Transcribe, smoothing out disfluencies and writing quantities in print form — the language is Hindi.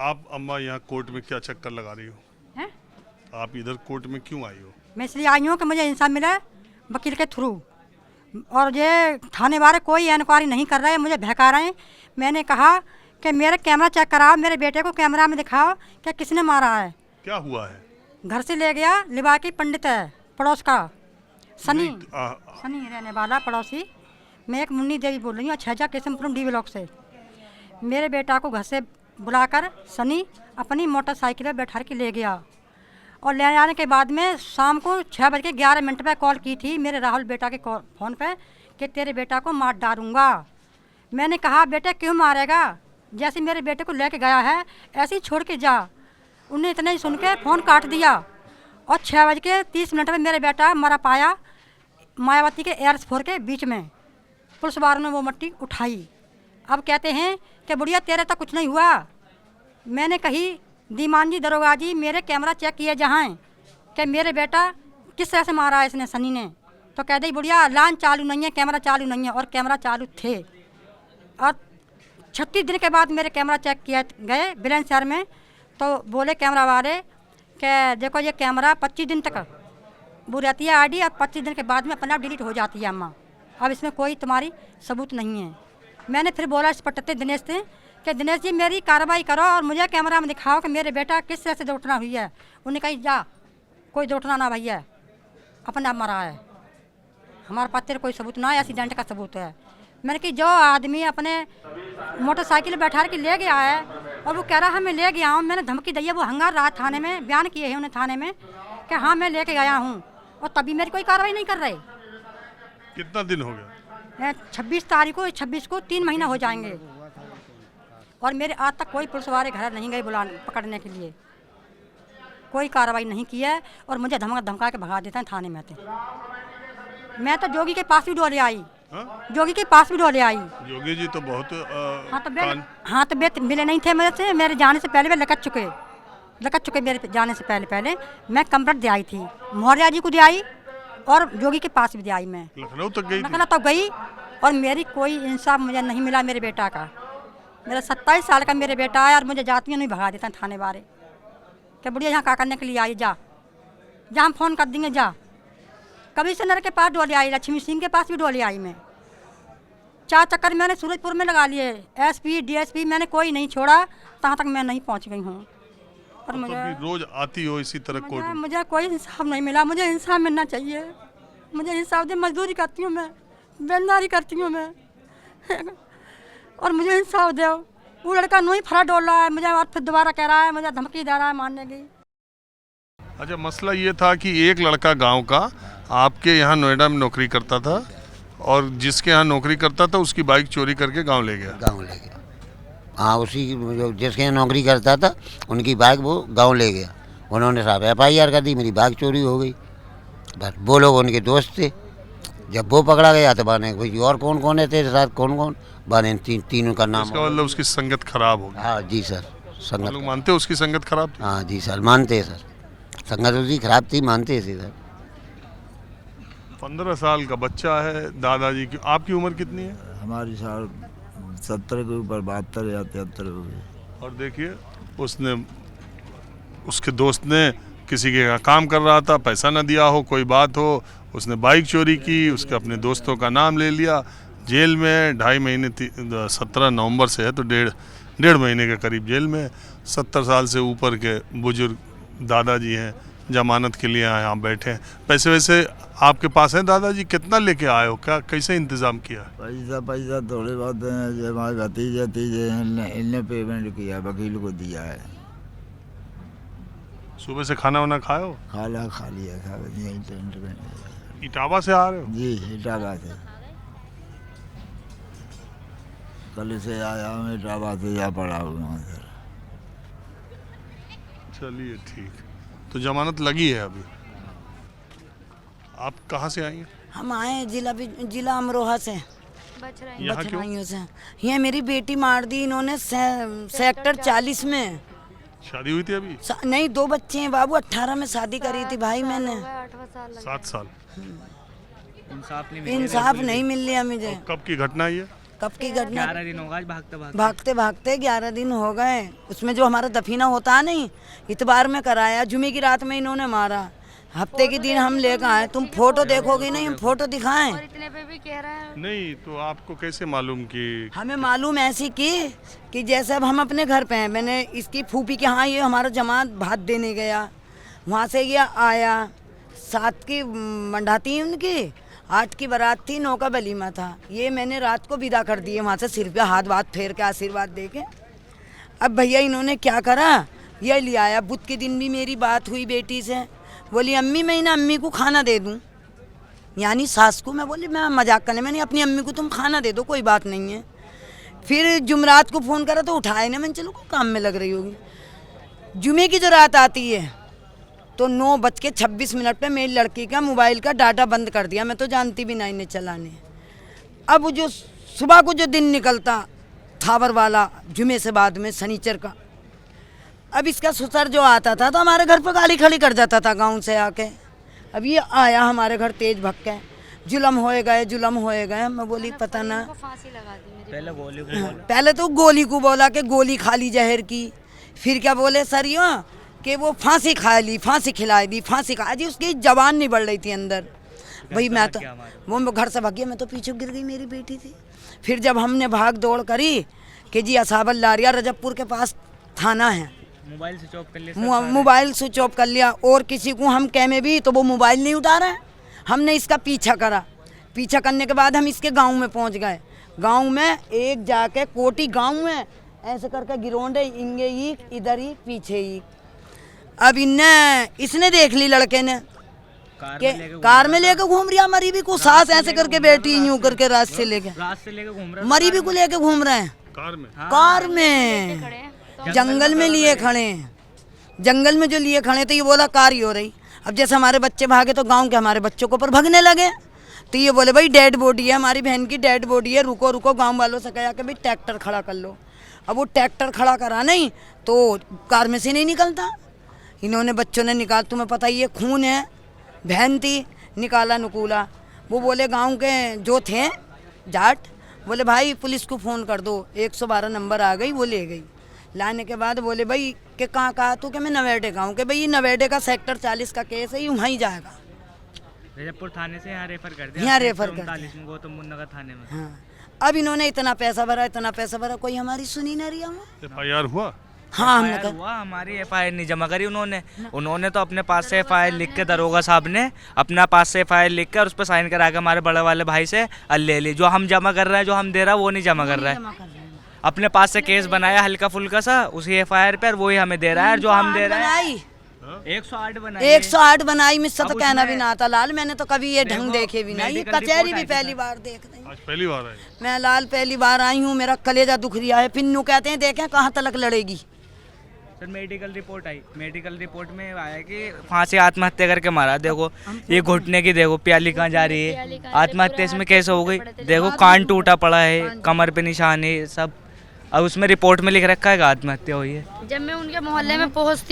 आप अम्मा यहाँ कोर्ट में क्या चक्कर लगा रही हो? हैं? आप इधर कोर्ट में क्यों आई हो? मैं इसलिए आई हूँ कि मुझे इंसाफ मिले वकील के थ्रू। और ये थाने वाले कोई इंक्वायरी नहीं कर रहे हैं, मुझे बहका रहे हैं। मैंने कहा कि मेरे कैमरा चेक कराओ, मेरे बेटे को कैमरा में दिखाओ कि किसने मारा है। क्या हुआ है? घर से ले गया, लिबाकी पंडित है पड़ोस का, सनी नहीं, सनी रहने वाला पड़ोसी। मैं एक मुन्नी देवी बोल रही हूँ, छजा किस्मपुर डी ब्लॉक से। मेरे बेटा को घर से बुलाकर सनी अपनी मोटरसाइकिल पर बैठा के ले गया और ले जाने के बाद में शाम को 6:11 पर कॉल की थी मेरे राहुल बेटा के फ़ोन पे कि तेरे बेटा को मार डालूंगा। मैंने कहा बेटे क्यों मारेगा, जैसे मेरे बेटे को लेके गया है ऐसे ही छोड़ के जा। उन्हें इतना ही सुन के फ़ोन काट दिया और 6:30 पर मेरे बेटा मरा पाया मायावती के एयरपोर्ट के बीच में। पुलिस वालों ने वो मट्टी उठाई। अब कहते हैं कि बुढ़िया तेरे तो कुछ नहीं हुआ। मैंने कही दीमान जी दरोगा जी मेरे कैमरा चेक किए जहाँ कि मेरे बेटा किस तरह से मारा है इसने सनी ने। तो कह दी बुढ़िया लाइन चालू नहीं है, कैमरा चालू नहीं है। और कैमरा चालू थे। और 36 दिन के बाद मेरे कैमरा चेक किए गए बुलंदशहर में। तो बोले कैमरा वाले कि देखो ये कैमरा 25 दिन तक वो रहती है आईडी, और 25 दिन के बाद में अपने आप डिलीट हो जाती है अम्मा। अब इसमें कोई तुम्हारी सबूत नहीं है। मैंने फिर बोला इस पट्टे दिनेश से कि दिनेश जी मेरी कार्रवाई करो और मुझे कैमरा में दिखाओ कि मेरे बेटा किस तरह से दुर्घटना हुई है। उन्हें कही जा कोई दुर्घटना ना भैया, अपने आप मरा है, हमारे पास तेरे कोई सबूत ना है, एक्सीडेंट का सबूत है। मैंने कही जो आदमी अपने मोटरसाइकिल बैठा के ले गया है और वो कह रहा है मैं ले गया हूँ, मैंने धमकी दी है, वो हंगार रहा थाने में, बयान किए हैं उन्हें थाने में कि हाँ मैं लेके गया हूँ, और तभी मेरी कोई कार्रवाई नहीं कर रहे। कितना दिन हो गया? 26 तारीख को 26 को 3 महीना हो जाएंगे और मेरे आज तक कोई पुलिस वाले घर नहीं गए बुलाने पकड़ने के लिए, कोई कार्रवाई नहीं की है और मुझे धमका के भगा देते हैं थाने में। मैं तो जोगी के पास भी डोले आई। जोगी के पास भी डोले आई। जोगी जी तो बहुत हाँ तो बेत मिले नहीं थे मेरे से, मेरे जाने से पहले वे लकट चुके मेरे जाने से पहले मैं कंप्लेंट दे आई थी, मौर्या जी को दे आई और जोगी के पास भी दे आई। मैं लखनऊ तक गई? लखनऊ तक गई और मेरी कोई इंसाफ मुझे नहीं मिला। मेरे बेटा का, मेरा 27 साल का मेरे बेटा है और मुझे जातियों नहीं भगा देता थाने वाले क्या बुढ़िया यहाँ क्या करने के लिए आई, जा जहाँ हम फ़ोन कर देंगे जा। कभी से के पास डोले आई, लक्ष्मी सिंह के पास भी डोले आई। मैं 4 चक्कर मैंने सूरजपुर में लगा लिए, एसपी डीएसपी मैंने कोई नहीं छोड़ा, तहाँ तक मैं नहीं पहुँच गई हूँ। और मुझे रोज आती हो इसी तरह कोर्ट में? मुझे कोई इंसाफ नहीं मिला। मुझे इंसाफ मिलना चाहिए, मुझे इंसाफ दे। मजदूरी करती हूँ मैं, बेलदारी करती हूँ मैं और मुझे इंसाफ दो। वो लड़का नहीं फरा डोल रहा है मुझे और फिर दोबारा कह रहा है, मुझे धमकी दे रहा है मारने की। अच्छा, मसला ये था कि एक लड़का गांव का आपके यहाँ नोएडा में नौकरी करता था और जिसके यहाँ नौकरी करता था उसकी बाइक चोरी करके गांव ले गया। हाँ, उसी जो जिसके यहाँ नौकरी करता था उनकी बाइक वो गांव ले गया। उन्होंने साहब FIR कर दी, मेरी बाइक चोरी हो गई। बस वो लोग उनके दोस्त थे। जब वो पकड़ा गया तो बाने भाई और कौन है तेरे साथ, कौन बाने तीनों का नाम। इसका मतलब उसकी संगत खराब हो गई? हाँ जी सर, संगत। लोग मानते उसकी संगत खराब थी? हाँ जी सर, मानते हैं सर, संगत उसकी खराब थी, मानते हैं सर। 15 साल का बच्चा है दादाजी की। आपकी उम्र कितनी है? हमारी साल 70 के ऊपर 72 या 73 हो गई। और देखिए उसके दोस्त ने किसी के काम कर रहा था, पैसा न दिया हो, कोई बात हो, उसने बाइक चोरी की, उसके अपने दोस्तों का नाम ले लिया, जेल में 2.5 महीने 17 नवंबर से है तो डेढ़ महीने के करीब जेल में। 70 साल से ऊपर के बुजुर्ग दादाजी हैं, जमानत के लिए यहाँ बैठे हैं। पैसे वैसे आपके पास हैं दादाजी? कितना लेके आए हो, क्या कैसे इंतज़ाम किया? पैसा थोड़े बहुत हमारे भतीजे इनने पेमेंट किया, वकील को दिया है। सुबह से खाना वाना खाए हो? खाना खा लिया, यहीं टेंट में। इटावा से आ रहे हो? जी, इटावा से कल से आया हूँ, इटावा से जा पड़ा हूँ सर। चलिए ठीक, तो जमानत लगी है अभी। आप कहाँ से आई हैं? हम आए जिला अमरोहा से, यहाँ क्यों? बचराइयों से। यहाँ मेरी बेटी मार दी इन्होंने सेक्टर 40 में। शादी हुई थी अभी? नहीं, 2 बच्चे हैं बाबू। 18 में शादी करी थी भाई मैंने। 7 साल। इंसाफ नहीं मिल रहा मुझे। कब की घटना है ये? कब की घटना? 11 दिन होगा आज भागते भागते। भागते भागते 11 दिन हो गए। उसमें जो हमारा दफीना होता है नहीं, इतवार में कराया, जुमे की रात में इन्होंने मारा, हफ्ते के दिन हम लेकर आए। तुम फोटो देखोगे नहीं, हम फोटो दिखाएं? इतने पे भी कह रहे हैं। नहीं तो आपको कैसे मालूम कि हमें मालूम ऐसी की कि जैसे अब हम अपने घर पे हैं, मैंने इसकी फूफी के यहाँ ये हमारा जमात भात देने गया, वहाँ से ये आया, 7 की मंडाती है उनकी, 8 की बारात थी, 9 का वलीमा था। ये मैंने रात को विदा कर दिए वहाँ से, सिर पे हाथ वाथ फेर के आशीर्वाद दे के। अब भैया इन्होंने क्या करा, ये ले आया। बुध के दिन भी मेरी बात हुई बेटी से, बोली अम्मी मैं ना अम्मी को खाना दे दूँ, यानी सास को। मैं बोली मैं मजाक करने, मैंने अपनी अम्मी को तुम खाना दे दो, कोई बात नहीं है। फिर जुमरात को फ़ोन करा तो उठाए ना, मैंने चलो काम में लग रही होगी। जुमे की जो रात आती है तो 9:26 पे मेरी लड़की का मोबाइल का डाटा बंद कर दिया। मैं तो जानती भी नहीं चलाने। अब जो सुबह को जो दिन निकलता थावर वाला, जुमे से बाद में शनिचर का, अब इसका ससुर जो आता था तो हमारे घर पर गाड़ी खड़ी कर जाता था गांव से आके। अब ये आया हमारे घर तेज भक्के, जुलम होए गए। मैं बोली पता ना, फांसी लगा दी मेरी। पहले गोली को बोला। पहले तो गोली को बोला कि गोली खा ली जहर की, फिर क्या बोले सरियों कि वो फांसी खा ली, फांसी खिला दी, फांसी खा दी। उसकी जबान नहीं बढ़ रही थी अंदर। भाई मैं तो वो घर से भाग गया, मैं तो पीछे गिर गई, मेरी बेटी थी। फिर जब हमने भाग दौड़ करी कि जी असाबल लारिया रजबपुर के पास थाना है, मोबाइल स्विच ऑफ कर लिया। मोबाइल स्विच ऑफ कर लिया, और किसी को हम कह में भी तो वो मोबाइल नहीं उठा रहा है। हमने इसका पीछा करा, पीछा करने के बाद हम इसके गांव में पहुंच गए। गांव में एक जाके कोटी गांव में ऐसे करके गिरोंडे इंगे ईक, इधर ही पीछे ही। अब इसने देख ली लड़के ने कार में लेके घूम रहा, मरी भी को सास ऐसे करके बैठी यूं करके रात से लेके घूम रहा, मरी भी को लेके घूम रहे हैं कार में। जंगल में लिए खड़े हैं, जंगल में जो लिए खड़े तो ये बोला कार ही हो रही। अब जैसे हमारे बच्चे भागे तो गांव के हमारे बच्चों के ऊपर भगने लगे, तो ये बोले भाई डेड बॉडी है, हमारी बहन की डेड बॉडी है, रुको रुको। गांव वालों से कहा कि भाई ट्रैक्टर खड़ा कर लो। अब वो ट्रैक्टर खड़ा करा नहीं तो कार में से नहीं निकलता। इन्होंने बच्चों ने निकाल, तुम्हें पता ही है खून है, बहन थी, निकाला नुकूला। वो बोले गांव के जो थे जाट, बोले भाई पुलिस को फ़ोन कर दो, 112 नंबर आ गई। वो ले गई, लाने के बाद बोले भाई कि कहाँ तो कि मैं नवेडे का हूँ, कि भाई नवेडे का सेक्टर 40 का केस है, ये वहीं जाएगा। रजबपुर थाने से यहाँ रेफर कर दिया, यहाँ रेफर कर दिया गौतम बुद्ध नगर थाने में। हाँ, अब इन्होंने इतना पैसा भरा, कोई हमारी सुनी नहीं रही। FIR हुआ? हाँ हमने कहा हुआ, हमारी FIR नहीं जमा करी उन्होंने तो अपने पास से FIR लिख के, दरोगा साहब ने अपना पास से FIR लिख के और उस पर साइन करा के हमारे बड़े वाले भाई से ले ली। जो हम जमा कर रहे हैं, जो हम दे रहा है वो नहीं जमा कर रहा है। अपने पास से केस बनाया हल्का फुल्का सा उसी FIR पर, वही हमें दे रहा है। जो हम दे रहे हैं 108 बनाई, मुझसे तो कहना भी ना आता लाल, मैंने तो कभी ये ढंग देखे भी नहीं। कचहरी भी पहली बार देख रही हूँ, आज पहली बार आई। मैं लाल पहली बार आई हूँ, मेरा कलेजा दुख रिया है। पिन्नू कहते हैं देखें कहाँ तलक लड़ेगी। सर मेडिकल रिपोर्ट आई, मेडिकल रिपोर्ट में आया कि फांसी आत्महत्या करके मारा। देखो ये घुटने की, देखो प्याली कहाँ जा रही है, आत्महत्या इसमें कैसे हो गई। देखो कान टूटा पड़ा है, कमर पे निशान है सब। अब उसमें रिपोर्ट में लिख रखा है कि आत्महत्या हुई है। जब मैं उनके मोहल्ले में पहुंचती